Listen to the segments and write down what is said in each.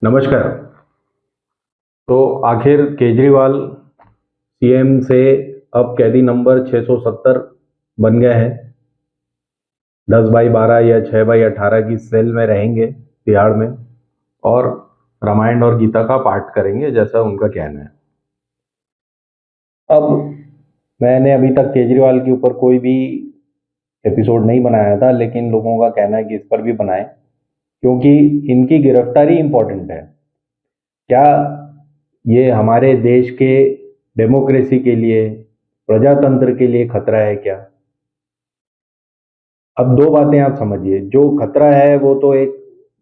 नमस्कार। तो आखिर केजरीवाल सीएम से अब कैदी नंबर 670 बन गए हैं। 10/12 या 6/18 की सेल में रहेंगे तिहाड़ में और रामायण और गीता का पाठ करेंगे जैसा उनका कहना है। अब मैंने अभी तक केजरीवाल के ऊपर कोई भी एपिसोड नहीं बनाया था, लेकिन लोगों का कहना है कि इस पर भी बनाएं क्योंकि इनकी गिरफ्तारी इंपॉर्टेंट है। क्या ये हमारे देश के डेमोक्रेसी के लिए, प्रजातंत्र के लिए खतरा है क्या? अब दो बातें आप समझिए। जो खतरा है वो तो एक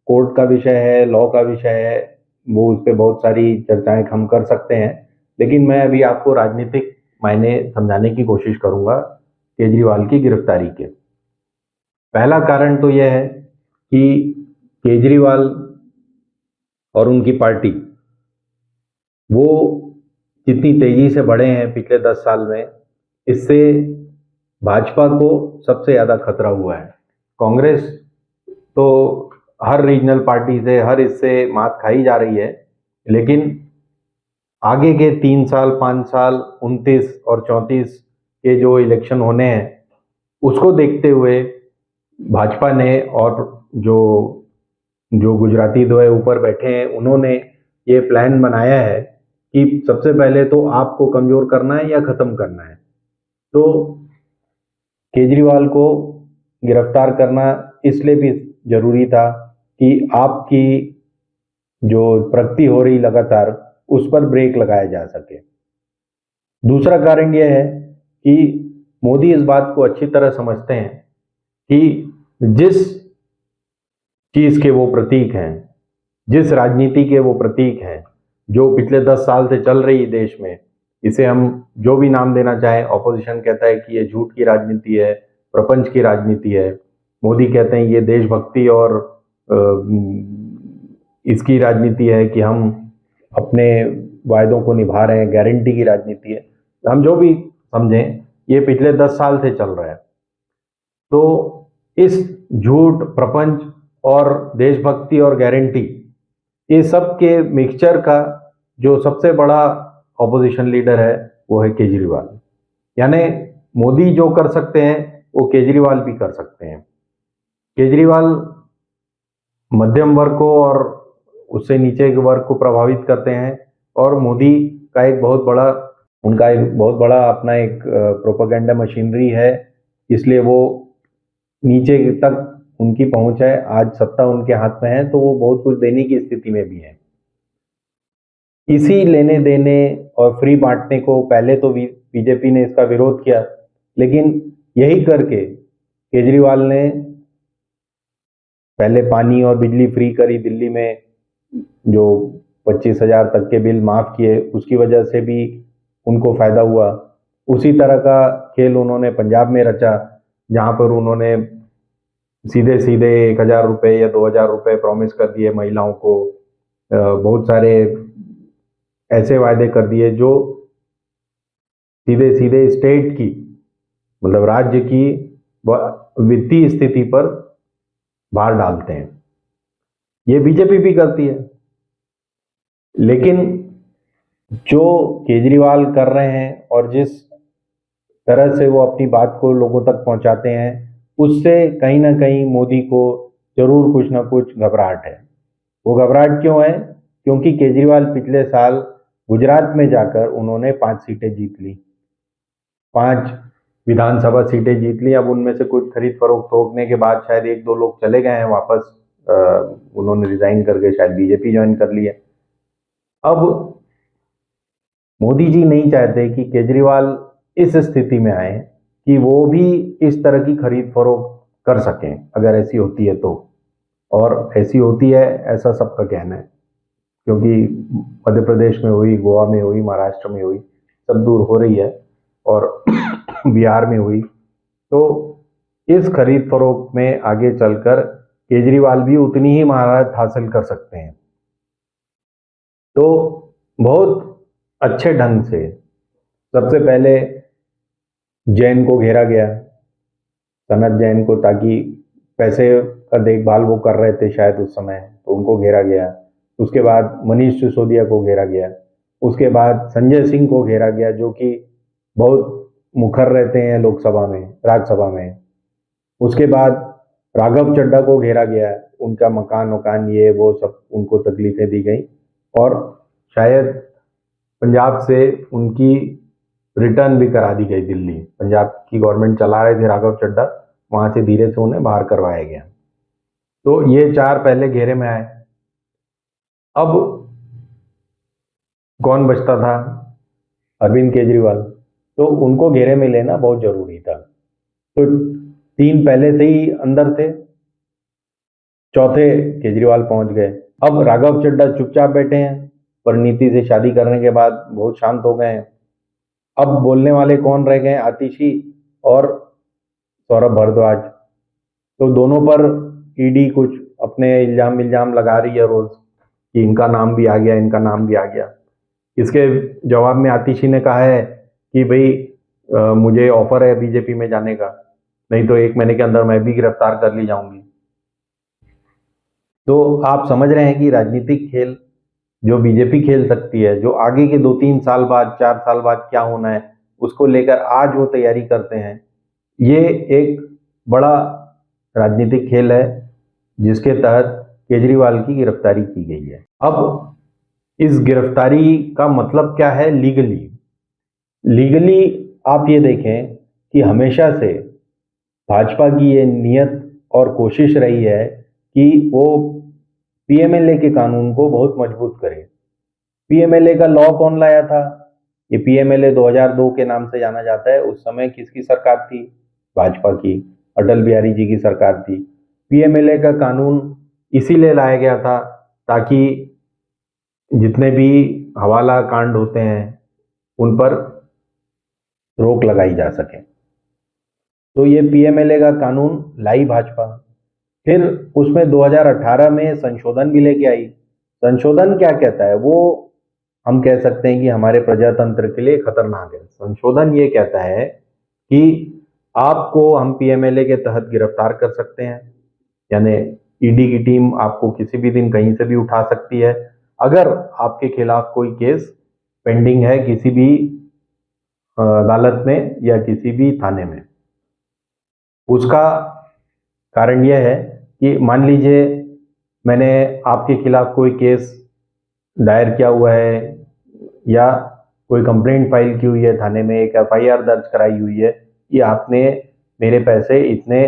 कोर्ट का विषय है, लॉ का विषय है, वो उस पर बहुत सारी चर्चाएं हम कर सकते हैं। लेकिन मैं अभी आपको राजनीतिक मायने समझाने की कोशिश करूंगा केजरीवाल की गिरफ्तारी के। पहला कारण तो यह है कि केजरीवाल और उनकी पार्टी वो जितनी तेजी से बढ़े हैं पिछले 10 साल में, इससे भाजपा को सबसे ज्यादा खतरा हुआ है। कांग्रेस तो हर रीजनल पार्टी से, हर इससे मात खाई जा रही है, लेकिन आगे के 3 साल, 5 साल, 29 और 34 के जो इलेक्शन होने हैं उसको देखते हुए भाजपा ने और जो जो गुजराती दो है ऊपर बैठे हैं, उन्होंने ये प्लान बनाया है कि सबसे पहले तो आपको कमजोर करना है या खत्म करना है। तो केजरीवाल को गिरफ्तार करना इसलिए भी जरूरी था कि आपकी जो प्रगति हो रही लगातार, उस पर ब्रेक लगाया जा सके। दूसरा कारण यह है कि मोदी इस बात को अच्छी तरह समझते हैं कि जिस चीज के वो प्रतीक हैं, जिस राजनीति के वो प्रतीक हैं, जो पिछले 10 साल से चल रही है देश में, इसे हम जो भी नाम देना चाहें, ऑपोजिशन कहता है कि ये झूठ की राजनीति है, प्रपंच की राजनीति है। मोदी कहते हैं ये देशभक्ति और इसकी राजनीति है कि हम अपने वायदों को निभा रहे हैं, गारंटी की राजनीति है। हम जो भी समझें, ये पिछले 10 साल से चल रहा है। तो इस झूठ, प्रपंच और देशभक्ति और गारंटी, ये सब के मिक्सचर का जो सबसे बड़ा ऑपोजिशन लीडर है वो है केजरीवाल। यानी मोदी जो कर सकते हैं वो केजरीवाल भी कर सकते हैं। केजरीवाल मध्यम वर्ग को और उससे नीचे के वर्ग को प्रभावित करते हैं, और मोदी का एक बहुत बड़ा उनका एक बहुत बड़ा अपना एक प्रोपेगेंडा मशीनरी है, इसलिए वो नीचे तक उनकी पहुंच है। आज सत्ता उनके हाथ में है तो वो बहुत कुछ देने की स्थिति में भी है। इसी लेने देने और फ्री बांटने को पहले तो बीजेपी ने इसका विरोध किया, लेकिन यही करके केजरीवाल ने पहले पानी और बिजली फ्री करी दिल्ली में, जो 25,000 तक के बिल माफ किए, उसकी वजह से भी उनको फायदा हुआ। उसी तरह का खेल उन्होंने पंजाब में रचा, जहां पर उन्होंने सीधे सीधे 1,000 रुपए या 2,000 रुपए प्रॉमिस कर दिए महिलाओं को। बहुत सारे ऐसे वायदे कर दिए जो सीधे सीधे स्टेट की, मतलब राज्य की वित्तीय स्थिति पर भार डालते हैं। ये बीजेपी भी करती है। लेकिन जो केजरीवाल कर रहे हैं और जिस तरह से वो अपनी बात को लोगों तक पहुंचाते हैं, उससे कहीं ना कहीं मोदी को जरूर कुछ ना कुछ घबराहट है। वो घबराहट क्यों है? क्योंकि केजरीवाल पिछले साल गुजरात में जाकर उन्होंने 5 सीटें जीत ली, 5 विधानसभा सीटें जीत ली। अब उनमें से कुछ खरीद फरोख्त होने के बाद शायद 1-2 लोग चले गए हैं वापस, उन्होंने रिजाइन करके शायद बीजेपी ज्वाइन कर ली है। अब मोदी जी नहीं चाहते कि केजरीवाल इस स्थिति में आए कि वो भी इस तरह की खरीद फरोख्त कर सकें, अगर ऐसी होती है तो। और ऐसी होती है ऐसा सबका कहना है, क्योंकि मध्य प्रदेश में हुई, गोवा में हुई, महाराष्ट्र में हुई, सब दूर हो रही है, और बिहार में हुई। तो इस खरीद फरोख्त में आगे चलकर केजरीवाल भी उतनी ही महारत हासिल कर सकते हैं। तो बहुत अच्छे ढंग से सबसे पहले जैन को घेरा गया, सनत जैन को, ताकि पैसे का देखभाल वो कर रहे थे शायद उस समय, तो उनको घेरा गया। उसके बाद मनीष सिसोदिया को घेरा गया, उसके बाद संजय सिंह को घेरा गया जो कि बहुत मुखर रहते हैं लोकसभा में, राज्यसभा में। उसके बाद राघव चड्ढा को घेरा गया, उनका मकान वकान ये वो सब उनको तकलीफें दी गई और शायद पंजाब से उनकी रिटर्न भी करा दी गई दिल्ली। पंजाब की गवर्नमेंट चला रहे थे राघव चड्ढा, वहां से धीरे से उन्हें बाहर करवाया गया। तो ये चार पहले घेरे में आए। अब कौन बचता था? अरविंद केजरीवाल। तो उनको घेरे में लेना बहुत जरूरी था। तो तीन पहले से ही अंदर थे, चौथे केजरीवाल पहुंच गए। अब राघव चड्ढा चुपचाप बैठे हैं, परिणीति से शादी करने के बाद बहुत शांत हो गए हैं। अब बोलने वाले कौन रह गए? आतिशी और सौरभ भारद्वाज। तो दोनों पर ईडी कुछ अपने इल्जाम लगा रही है रोज कि इनका नाम भी आ गया, इनका नाम भी आ गया। इसके जवाब में आतिशी ने कहा है कि भाई मुझे ऑफर है बीजेपी में जाने का, नहीं तो 1 महीने के अंदर मैं भी गिरफ्तार कर ली जाऊंगी। तो आप समझ रहे हैं कि राजनीतिक खेल जो बीजेपी खेल सकती है, जो आगे के 2-3 साल बाद, 4 साल बाद क्या होना है उसको लेकर आज वो तैयारी करते हैं। ये एक बड़ा राजनीतिक खेल है जिसके तहत केजरीवाल की गिरफ्तारी की गई है। अब इस गिरफ्तारी का मतलब क्या है लीगली आप ये देखें कि हमेशा से भाजपा की ये नियत और कोशिश रही है कि वो पीएमएलए के कानून को बहुत मजबूत करे। पीएमएलए का लॉ कौन लाया था? ये पीएमएलए 2002 के नाम से जाना जाता है। उस समय किसकी सरकार थी? भाजपा की, अटल बिहारी जी की सरकार थी। पीएमएलए का कानून इसीलिए लाया गया था ताकि जितने भी हवाला कांड होते हैं उन पर रोक लगाई जा सके। तो ये पीएमएलए का कानून लाई भाजपा। फिर उसमें 2018 में संशोधन भी लेके आई। संशोधन क्या कहता है? वो हम कह सकते हैं कि हमारे प्रजातंत्र के लिए खतरनाक है। संशोधन ये कहता है कि आपको हम पीएमएलए के तहत गिरफ्तार कर सकते हैं, यानी ईडी की टीम आपको किसी भी दिन कहीं से भी उठा सकती है अगर आपके खिलाफ कोई केस पेंडिंग है किसी भी अदालत में या किसी भी थाने में। उसका कारण यह है कि मान लीजिए मैंने आपके खिलाफ कोई केस दायर किया हुआ है या कोई कंप्लेंट फाइल की हुई है थाने में, एक एफआईआर दर्ज कराई हुई है कि आपने मेरे पैसे इतने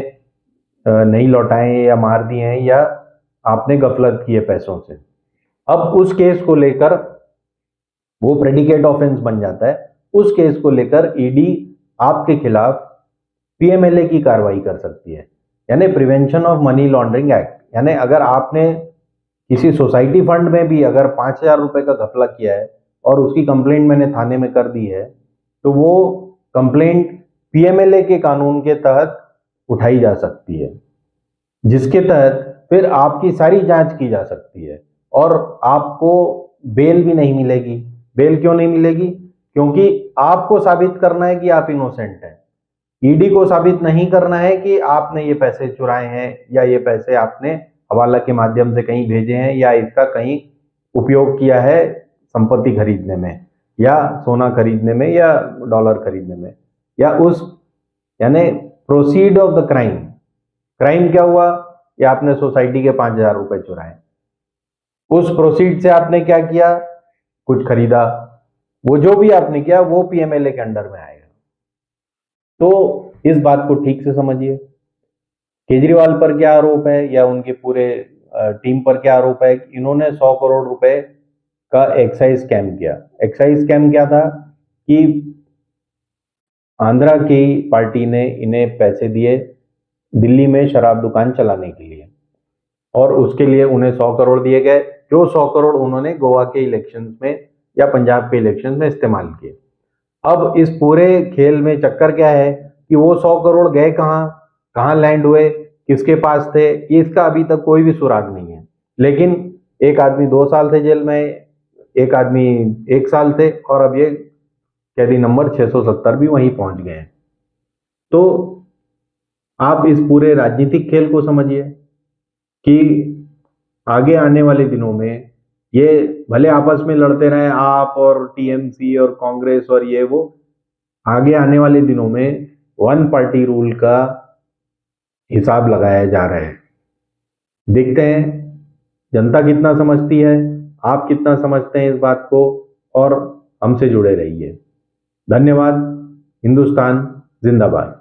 नहीं लौटाए या मार दिए हैं या आपने गफलत की है पैसों से। अब उस केस को लेकर वो प्रेडिकेट ऑफेंस बन जाता है। उस केस को लेकर ईडी आपके खिलाफ पीएमएलए की कार्रवाई कर सकती है, यानी prevention of money laundering act. यानी अगर आपने किसी सोसाइटी फंड में भी अगर 5,000 रुपए का घपला किया है और उसकी कंप्लेंट मैंने थाने में कर दी है तो वो कंप्लेंट पीएमएलए के कानून के तहत उठाई जा सकती है, जिसके तहत फिर आपकी सारी जांच की जा सकती है और आपको बेल भी नहीं मिलेगी। बेल क्यों नहीं मिलेगी? क्योंकि आपको साबित करना है कि आप इनोसेंट हैं। ईडी को साबित नहीं करना है कि आपने ये पैसे चुराए हैं या ये पैसे आपने हवाला के माध्यम से कहीं भेजे हैं या इसका कहीं उपयोग किया है संपत्ति खरीदने में या सोना खरीदने में या डॉलर खरीदने में या उस यानी proceed of the crime. Crime क्या हुआ? या आपने सोसाइटी के 5,000 रुपए चुराए, उस प्रोसीड से आपने क्या किया? कुछ खरीदा। वो जो भी आपने किया वो पीएमएलए के अंडर में आएगा। तो इस बात को ठीक से समझिए। केजरीवाल पर क्या आरोप है या उनके पूरे टीम पर क्या आरोप है? इन्होंने 100 करोड़ रुपए का एक्साइज स्कैम किया। एक्साइज स्कैम क्या था कि आंध्रा की पार्टी ने इन्हें पैसे दिए दिल्ली में शराब दुकान चलाने के लिए और उसके लिए उन्हें 100 करोड़ दिए गए, जो 100 करोड़ उन्होंने गोवा के इलेक्शंस में या पंजाब के इलेक्शंस में इस्तेमाल किए। अब इस पूरे खेल में चक्कर क्या है कि वो 100 करोड़ गए कहाँ लैंड हुए, किसके पास थे, इसका अभी तक कोई भी सुराग नहीं है। लेकिन एक आदमी 2 साल थे जेल में, एक आदमी 1 साल थे और अब ये कैदी नंबर 670 भी वहीं पहुंच गए हैं। तो आप इस पूरे राजनीतिक खेल को समझिए कि आगे आने वाले दिनों में ये भले आपस में लड़ते रहे आप और टीएमसी और कांग्रेस और ये वो, आगे आने वाले दिनों में वन पार्टी रूल का हिसाब लगाया जा रहा है। देखते हैं जनता कितना समझती है, आप कितना समझते हैं इस बात को, और हमसे जुड़े रहिए। धन्यवाद। हिंदुस्तान जिंदाबाद।